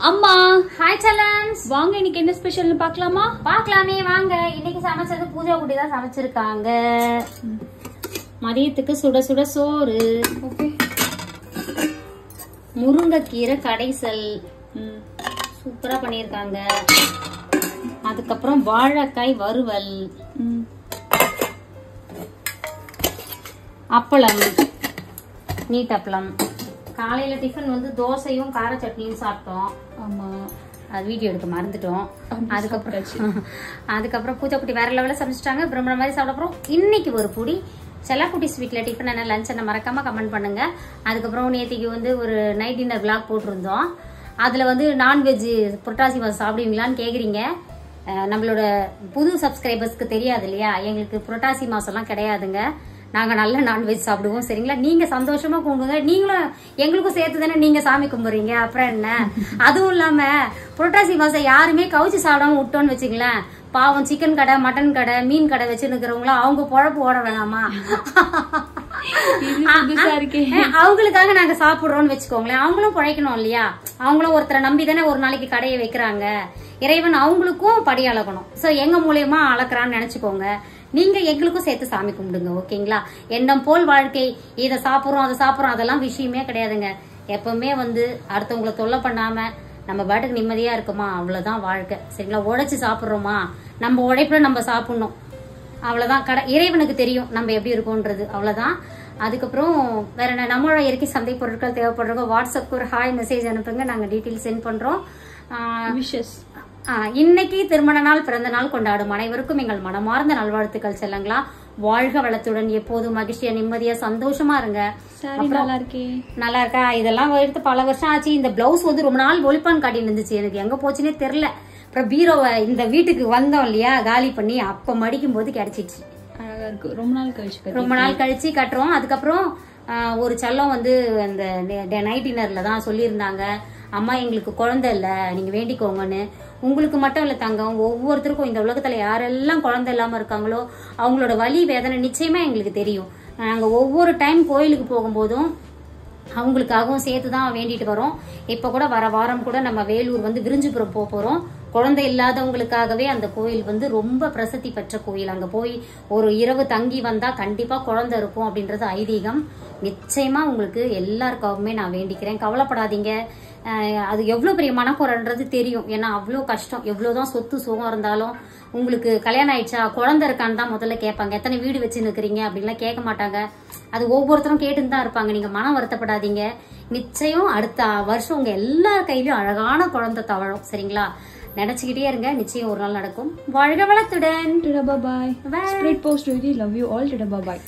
அம்மா ஹாய் சலன்ஸ், வாங்க இன்னைக்கு என்ன ஸ்பெஷல்னு பார்க்கலாமா? பார்க்கலாமே வாங்க. இன்னைக்கு சமைச்சது பூஜா குட்டி தான் சமைச்சிருக்காங்க. மதியத்துக்கு சுட சுட சோறு, முருங்கைக்கீரை கடைசல் சூப்பரா பண்ணிருக்காங்க. அதுக்கப்புறம் வாழைக்காய் வறுவல், அப்பளம், நீட் அப்பளம். காலையில டிஃபன் வந்து தோசையும் கார சட்னியும் சாப்பிட்டோம். ஆமா, அது வீடியோ எடுக்க மறந்துட்டோம். அதுக்கப்புறம் பூஜா குட்டி வேற லெவலில் சமைச்சிட்டாங்க. பிரம்மண மாதிரி சாப்பிடப்புறம் இன்னைக்கு ஒரு புடி செல்லக்குட்டி ஸ்வீட்ல டிஃபன் என்ன லஞ்ச் என்ன மறக்காம கமெண்ட் பண்ணுங்க. அதுக்கப்புறம் நேற்றுக்கு வந்து ஒரு நைட் டின்னர் விளாக் போட்டிருந்தோம். அதுல வந்து நான்வெஜ் புரட்டாசி மாதம் சாப்பிடுவீங்களான்னு கேக்குறீங்க. நம்மளோட புது சப்ஸ்கிரைபர்ஸ்க்கு தெரியாது இல்லையா, எங்களுக்கு புரட்டாசி மாசம்லாம் கிடையாதுங்க. நாங்க நல்ல நான்வெஜ் சாப்பிடுவோம், சரிங்களா? நீங்க சந்தோஷமா கும்பிடுங்க. நீங்களும் எங்களுக்கும் சேர்த்து தானே நீங்க சாமி கும்பிடுறீங்க, அப்புறம் என்ன? அதுவும் இல்லாம புரட்டாசி மாசம் யாருமே கவுச்சி சாப்பிடாம விட்டோன்னு வச்சுங்களேன், பாவம் சிக்கன் கடை மட்டன் கடை மீன் கடை வச்சுருக்கிறவங்களாம் அவங்க பொழப்பு ஓட வேணாமா? அவங்களுக்காக நாங்க சாப்பிடுறோம்னு வச்சுக்கோங்களேன். அவங்களும் பிழைக்கணும் இல்லையா? அவங்களும் ஒருத்தரை நம்பி தானே ஒரு நாளைக்கு கடையை வைக்கிறாங்க. இறைவன் அவங்களுக்கும் படி அளக்கணும். சோ எங்க மூலியமா அளக்குறான்னு நினைச்சுக்கோங்க. நீங்க எங்களுக்கும் சேர்த்து சாமி கும்பிடுங்க, ஓகேங்களா? எண்ணம் போல் வாழ்க்கை. இதை சாப்பிடுறோம் அதை சாப்பிடுறோம் அதெல்லாம் விஷயமே கிடையாதுங்க. எப்பவுமே வந்து அடுத்தவங்களை தொல்லை பண்ணாம நம்ம பாட்டுக்கு நிம்மதியா இருக்குமா, அவ்வளவுதான் வாழ்க்கை, சரிங்களா? உழைச்சு சாப்பிடுறோமா, நம்ம உழைப்புல நம்ம சாப்பிடணும், அவ்வளவுதான். இறைவனுக்கு தெரியும் நம்ம எப்படி இருக்கோன்றது, அவ்வளவுதான். அதுக்கப்புறம் வேற என்ன, நம்மளோட இயற்கை சந்தை பொருட்கள் தேவைப்படுறவங்க வாட்ஸ்அப்க்கு ஒரு ஹாய் மெசேஜ் அனுப்புங்க, நாங்க டீட்டெயில் சென்ட் பண்றோம். இன்னைக்கு திருமண நாள் பிறந்த நாள் கொண்டாடும் அனைவருக்கும் எங்கள் மனமார்ந்த நல்வாழ்த்துக்கள் செல்லுங்களா. வாழ்க வளத்துடன் எப்போதும் மகிழ்ச்சியா நிம்மதியா சந்தோஷமா இருங்க. நல்லா இருக்கா? இதெல்லாம் எடுத்து பல வருஷம் ஆச்சு. இந்த பிளவுஸ் வந்து ரொம்ப நாள் ஒளிப்பான் காட்டின்னு இருந்துச்சு, எனக்கு எங்க போச்சுன்னே தெரியல. அப்புறம் பீரோவை இந்த வீட்டுக்கு வந்தோம் இல்லையா, காலி பண்ணி அப்ப மடிக்கும் போது கிடைச்சிச்சு. அழகா இருக்கு. ரொம்ப நாள் கழிச்சு கட்டுறோம். அதுக்கப்புறம் ஒரு செல்லம் வந்து அந்த நைட் டின்னர்ல தான் சொல்லியிருந்தாங்க, அம்மா எங்களுக்கு குழந்தை இல்ல, நீங்க வேண்டிக்கோங்கன்னு. உங்களுக்கு மட்டும் இல்ல தங்கம், ஒவ்வொருத்தருக்கும் இந்த உலகத்துல யாரெல்லாம் குழந்தை இல்லாம இருக்காங்களோ அவங்களோட வலி வேதனை நிச்சயமா எங்களுக்கு தெரியும். நாங்க ஒவ்வொரு டைம் கோயிலுக்கு போகும்போதும் அவங்களுக்காகவும் சேர்த்துதான் வேண்டிட்டு வரோம். இப்ப கூட வர வாரம் கூட நம்ம வேலூர் வந்து விரிஞ்சிபுரம் போறோம். குழந்தை இல்லாதவங்களுக்காகவே அந்த கோயில் வந்து ரொம்ப பிரசித்தி பெற்ற கோயில். அங்க போய் ஒரு இரவு தங்கி வந்தா கண்டிப்பா குழந்தை இருக்கும் அப்படின்றது ஐதீகம். நிச்சயமா உங்களுக்கு எல்லாருக்காகவுமே நான் வேண்டிக்கிறேன். கவலைப்படாதீங்க. அது எவ்வளவு பெரிய மனக்குறன்றது தெரியும். ஏன்னா அவ்வளவு கஷ்டம். எவ்வளவுதான் சொத்து சுகம் இருந்தாலும் உங்களுக்கு கல்யாணம் ஆயிடுச்சா, குழந்தை இருக்கான்னு தான் முதல்ல கேட்பாங்க. எத்தனை வீடு வச்சுன்னு இருக்கிறீங்க அப்படின்லாம் கேட்க மாட்டாங்க. அது ஒவ்வொருத்தரும் கேட்டுன்னு தான் இருப்பாங்க. நீங்க மனம் வருத்தப்படாதீங்க. நிச்சயம் அடுத்த வருஷம் உங்க எல்லார் கையிலயும் அழகான குழந்தை தவழும், சரிங்களா? நினைச்சுக்கிட்டே இருங்க, நிச்சயம் ஒரு நாள் நடக்கும். வாழ்க வளத்துடன். Bye. Spread positivity. Love you all. Bye bye.